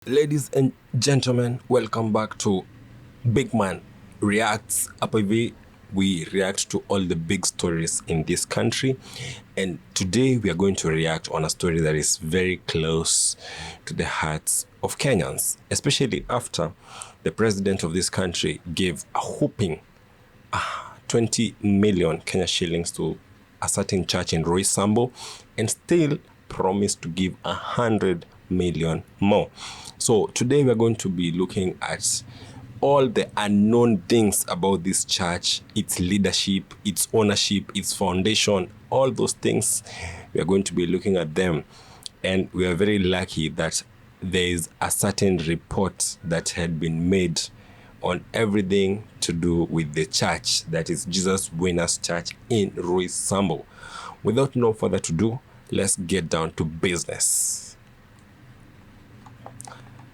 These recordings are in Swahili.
Ladies and gentlemen, welcome back to Big Man Reacts. Up we react to all the big stories in this country, and today we are going to react on a story that is very close to the hearts of Kenyans, especially after the president of this country gave a whopping 20 million Kenya shillings to a certain church in Roysambu and still promised to give 100 million more. So today we're going to be looking at all the unknown things about this church, its leadership, its ownership, its foundation, all those things. We are going to be looking at them. And we are very lucky that there is a certain report that had been made on everything to do with the church, that is Jesus Winners Church in Roysambu. Without no further ado, let's get down to business.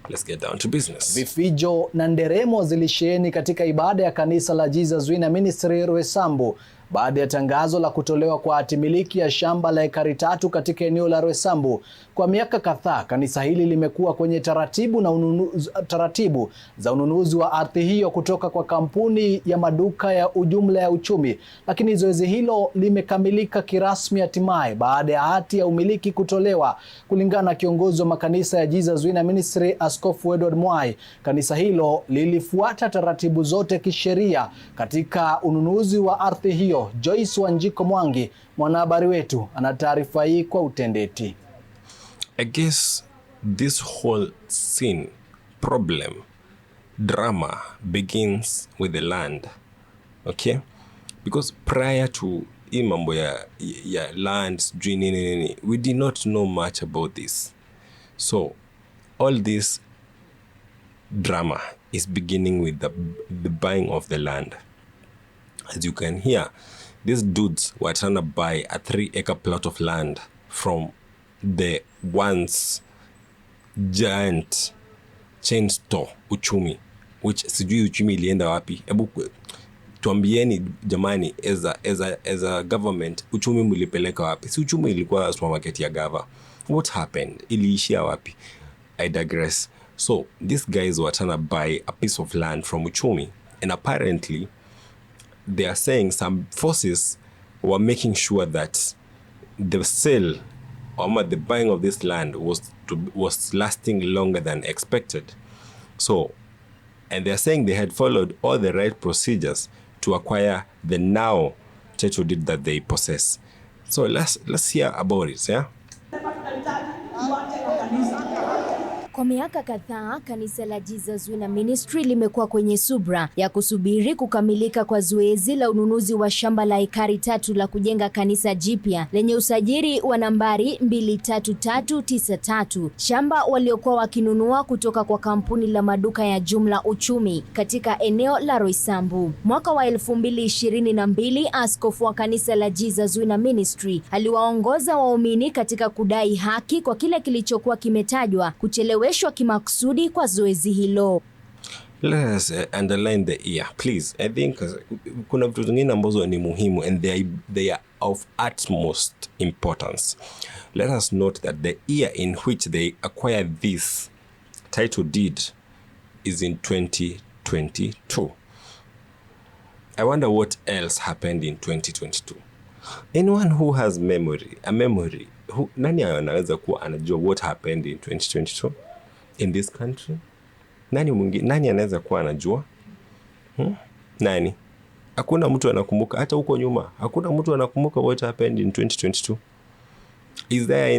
Let's get down to business. Vifijo na nderemo zilisheheni katika ibada ya kanisa la Jesus Winners Ministry Roysambu baada ya tangazo la kutolewa kwa hatimiliki ya shamba la ekari 3 katika eneo la Roysambu. Kwa miaka kadhaa kanisa hili limekuwa kwenye taratibu za ununuzi wa ardhi hiyo kutoka kwa kampuni ya maduka ya ujumla ya uchumi, lakini zoezi hilo limekamilika kirasmi hatimaye baada ya hati ya umiliki kutolewa. Kulingana na kiongozi wa makanisa ya Jesus Winners Ministry, Askofu Mwai, kanisa hilo lilifuata taratibu zote kisheria katika ununuzi wa ardhi hiyo. Joyce Wanjiko Mwangi, mwanahabari wetu, ana taarifa hii kwa utendeti. I guess this whole scene, problem, drama begins with the land, okay? Because prior to mambo ya lands, we did not know much about this. So all this drama is beginning with the buying of the land. As you can hear, these dudes were trying to buy a 3-acre plot of land from the once giant chain store Uchumi, which sijui Uchumi ilienda wapi. Ebu tuambieni jamani, as a government, Uchumi mlipeleka wapi? Si Uchumi ilikuwa supermarket ya Gava. What happened? Iliishia wapi? I digress. So these guys were trying to buy a piece of land from Uchumi, and apparently they are saying some forces were making sure that the sale or the buying of this land was lasting longer than expected. So, and they are saying they had followed all the right procedures to acquire the now title deed that they possess. So let's hear about it, yeah? Kwa miaka kadhaa kanisa la Jesus Winners Ministry limekuwa kwenye subra ya kusubiri kukamilika kwa zoezi la ununuzi wa shamba la ekari 3 la kujenga kanisa jipya lenye usajili wa nambari 23393, shamba waliokuwa wakinunua kutoka kwa kampuni la maduka ya jumla Uchumi katika eneo la Roysambu. Mwaka wa 2022 askofu wa kanisa la Jesus Winners Ministry aliwaongoza waumini katika kudai haki kwa kile kilichokuwa kimetajwa kuchelewa kimakusudi kwa zoezi hilo. Let us underline the year, please. I think kuna vitu zingine ambazo ni muhimu and they are of utmost importance. Let us note that the year in which they acquired this title deed is in 2022. I wonder what else happened in 2022. Anyone who has a memory, nani anaweza kuwa anajua what happened in 2022 in this country? Nani anaweza kuwa anajua? Nani? Hakuna mtu anakumbuka, hata huko nyuma hakuna mtu anakumbuka what happened in 2022. Is there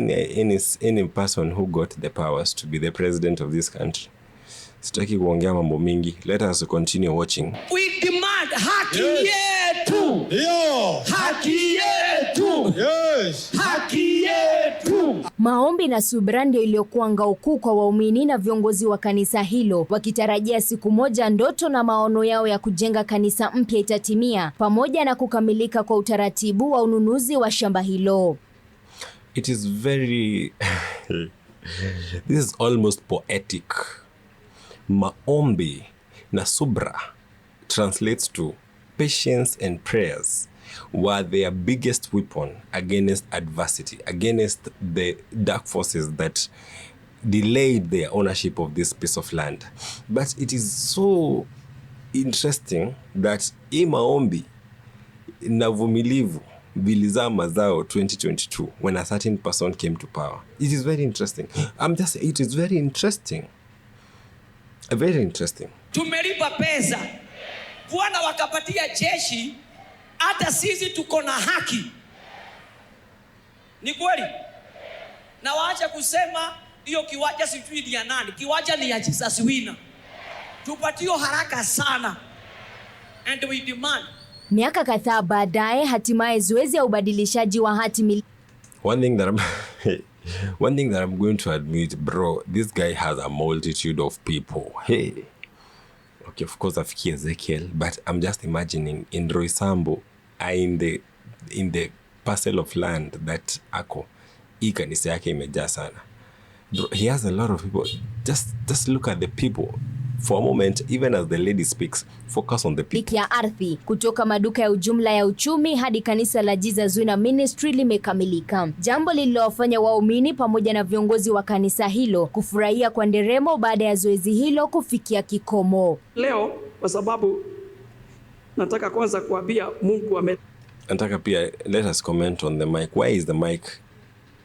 any person who got the powers to be the president of this country? Sitaki kuongea mambo mingi. Let us continue watching. We demand haki yetu. Yo, haki yetu. Yes. Haki yetu. Maombi na subira ndio iliyokuwa ngao kuu kwa waumini na viongozi wa kanisa hilo, wakitarajia siku moja ndoto na maono yao ya kujenga kanisa mpya itatimia, pamoja na kukamilika kwa utaratibu wa ununuzi wa shamba hilo. It is very this is almost poetic. Maombi na subra translates to patience and prayers were their biggest weapon against adversity, against the dark forces that delayed their ownership of this piece of land. But it is so interesting that hii maombi na vumilivu vilizaa mazao 2022 when a certain person came to power. It is very interesting. It is very interesting. Very interesting. Tumelipa pesa. Bwana wakapatia jeshi, hata sisi tuko na haki. Ni kweli? Na waacha kusema hiyo kiwanja sijui ni ya nani. Kiwanja ni ya Jesus winner. Tupatio haraka sana. And we demand. Miaka kadhaa baadaye, hatimaye zoezi ya ubadilishaji wa hati miliki. One thing that I'm going to admit, bro, this guy has a multitude of people. Hey. Okay, of course afikia Ezekiel, but I'm just imagining in Roysambu, in the parcel of land that ako, hii kanisa yake imejaa sana. He has a lot of people. Just look at the people. For a moment, even as the lady speaks, focus on the people. Ya ardhi kutoka maduka ya ujumla ya uchumi hadi kanisa la Jesus Winner Ministry limekamilika. Jambo lililowafanya waumini pamoja na viongozi wa kanisa hilo kufurahia kwa nderemo baada ya zoezi hilo kufikia kikomo. Leo kwa sababu nataka kwanza kuambia Mungu nataka pia let us comment on the mic. Why is the mic?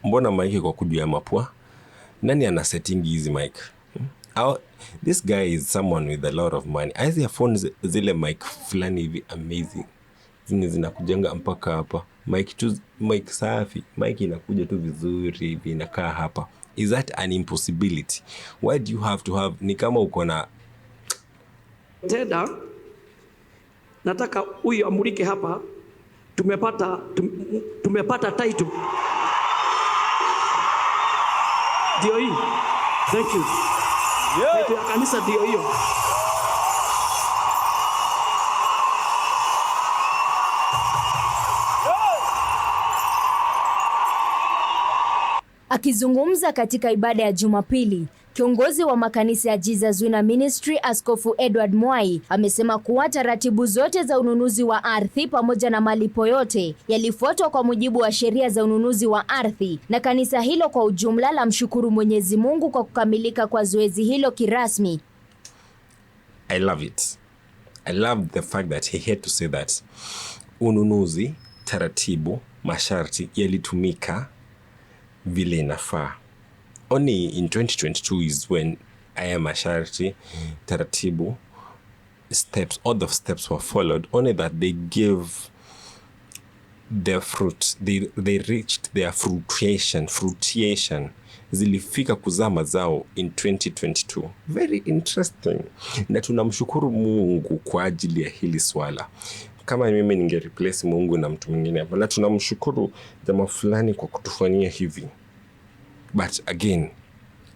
Mbona mic iko kujuu ya mapua? Nani ana setting hizi mic? This guy is someone with a lot of money. Aizi phones zile mic fulani hivi amazing. Zinakujenga mpaka hapa. Mic safi. Mic inakuja tu vizuri hivi inakaa hapa. Is that an impossibility? Why do you have to have, ni kama uko na Teda, nataka huyu amulike hapa. Tumepata title. Ndio hii. Thank you. Title ya kanisa ndio hiyo. Akizungumza katika ibada ya Jumapili, kiongozi wa makanisa ya Jesus Winner Ministry, Askofu Edward Mwai, amesema kuwa taratibu zote za ununuzi wa ardhi pamoja na malipo yote yalifuatwa kwa mujibu wa sheria za ununuzi wa ardhi, na kanisa hilo kwa ujumla la mshukuru Mwenyezi Mungu kwa kukamilika kwa zoezi hilo kirasmi. I love it. I love the fact that he had to say that. Ununuzi, taratibu, masharti yalitumika vile inafaa. Only in 2022 is when masharti, taratibu, steps, all the steps were followed. Only that they gave their fruit. They reached their fruition. Zilifika kuzaa mazao in 2022. Very interesting. Na tunamshukuru Mungu kwa ajili ya hili swala. Kama mimi ninge replace Mungu na mtu mwingine hapa, na tunamshukuru jamaa fulani kwa kutufanyia hivi. But again,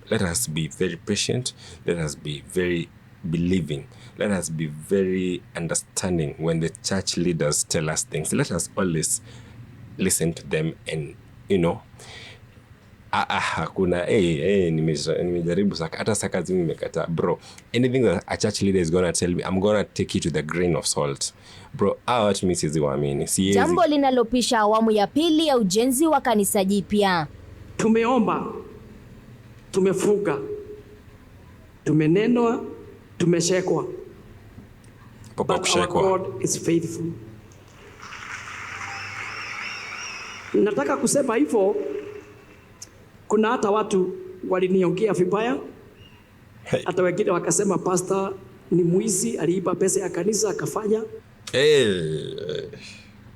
let us be very patient. Let us be very believing. Let us be very understanding when the church leaders tell us things. Let us always listen to them and, you know, hakuna nimejaribu hata saka zimi nimekataa. Bro, anything that a church leader is gonna tell me, I'm gonna take it with a grain of salt. Bro, what means is waamini. Jambo linalopisha awamu ya pili ya ujenzi wa kanisa jipya. Tumeomba, tumefunga, tumenenwa, tumeshekwa. But our God is faithful. Nataka kusema hivyo. Kuna hata watu waliniongea vibaya. Hata wengine wakasema pastor ni mwizi, aliiba pesa ya kanisa akafanya.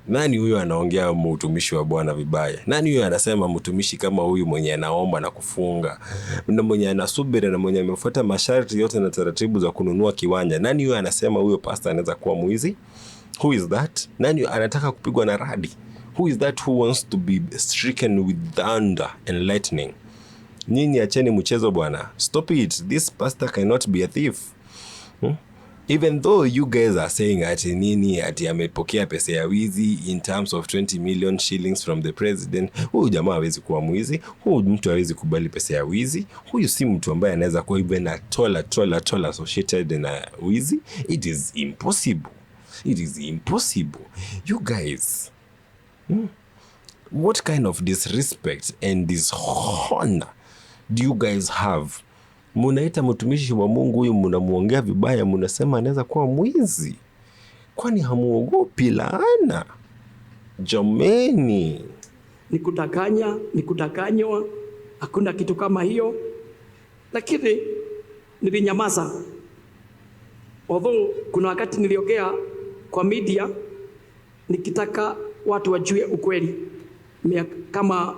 Nani huyo anaongea mtumishi wa Bwana vibaya? Nani huyo anasema mtumishi kama huyu mwenye anaomba na kufunga, na mwenye anasubiri na mwenye amefuata masharti yote na taratibu za kununua kiwanja? Nani huyo anasema huyo pastor anaweza kuwa mwizi? Who is that? Nani anataka kupigwa na radi? Who is that who wants to be stricken with thunder and lightning? Nyinyi acheni mchezo bwana. Stop it. This pastor cannot be a thief. Even though you guys are saying ati amepokea pesa ya wizi in terms of 20 million shillings from the president. Huyu jamaa hawezi kuwa mwizi. Huyu mtu hawezi kubali pesa ya wizi. Huyu si mtu ambaye anaweza kuwa even a toll associated na wizi. It is impossible. It is impossible. You guys, what kind of disrespect and dishonor do you guys have? Munaita mtumishi wa Mungu huyu, munamuongea vibaya, munasema anaweza kuwa mwizi. Kwani hamuogopi laana? Jameni, ni kudanganywa, hakuna kitu kama hiyo. Lakini nilinyamaza. Although kuna wakati niliongea kwa media nikitaka watu wajue ukweli. Kama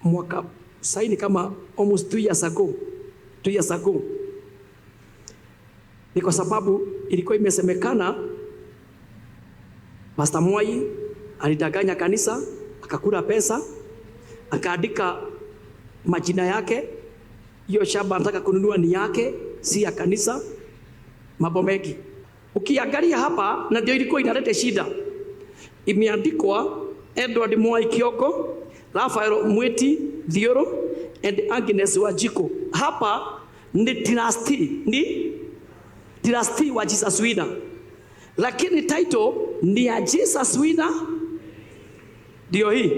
mwaka saini kama almost 2 years ago. Ni kwa sababu ilikuwa imesemekana Pastor Mwai alidanganya kanisa, akakula pesa, akaandika majina yake, hiyo shamba anataka kununua ni yake, si ya kanisa, mambo mengi. Ukiangalia hapa, na ndio ilikuwa inaleta shida. Imeandikwa Edward Mwai Kioko, Rafael Mweti Thioro and Agnes Wajiko. Hapa ni trustee wa Jesus Winner. Lakini title ni ya Jesus Winner. Ndio hii.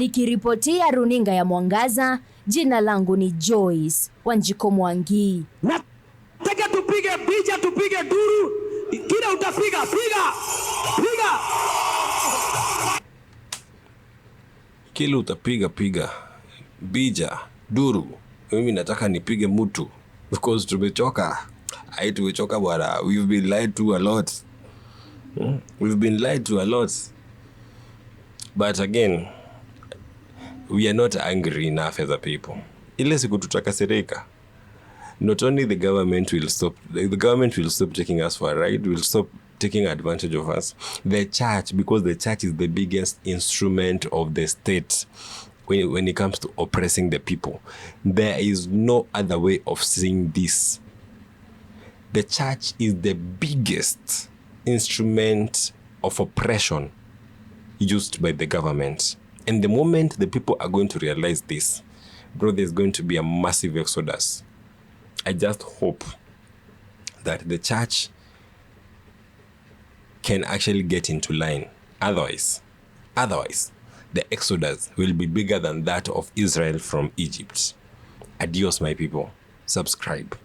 Nikiripotia runinga ya Mwangaza, jina langu ni Joyce Wanjiko Mwangi. Nataka tupige picha, tupige duru. Kila utapiga, piga. kila utapiga bija duru. Mimi nataka nipige mtu because tumechoka. Tumechoka bwana. We've been lied to a lot. But again, we are not angry enough as a people. Ile siku tutakasirika, not only the government will stop taking us for a ride, will stop taking advantage of us. The church, because the church is the biggest instrument of the state when it comes to oppressing the people. There is no other way of seeing this. The church is the biggest instrument of oppression used by the government. And the moment the people are going to realize this, bro, there's going to be a massive exodus. I just hope that the church can actually get into line. Otherwise, the exodus will be bigger than that of Israel from Egypt. Adios, my people. Subscribe.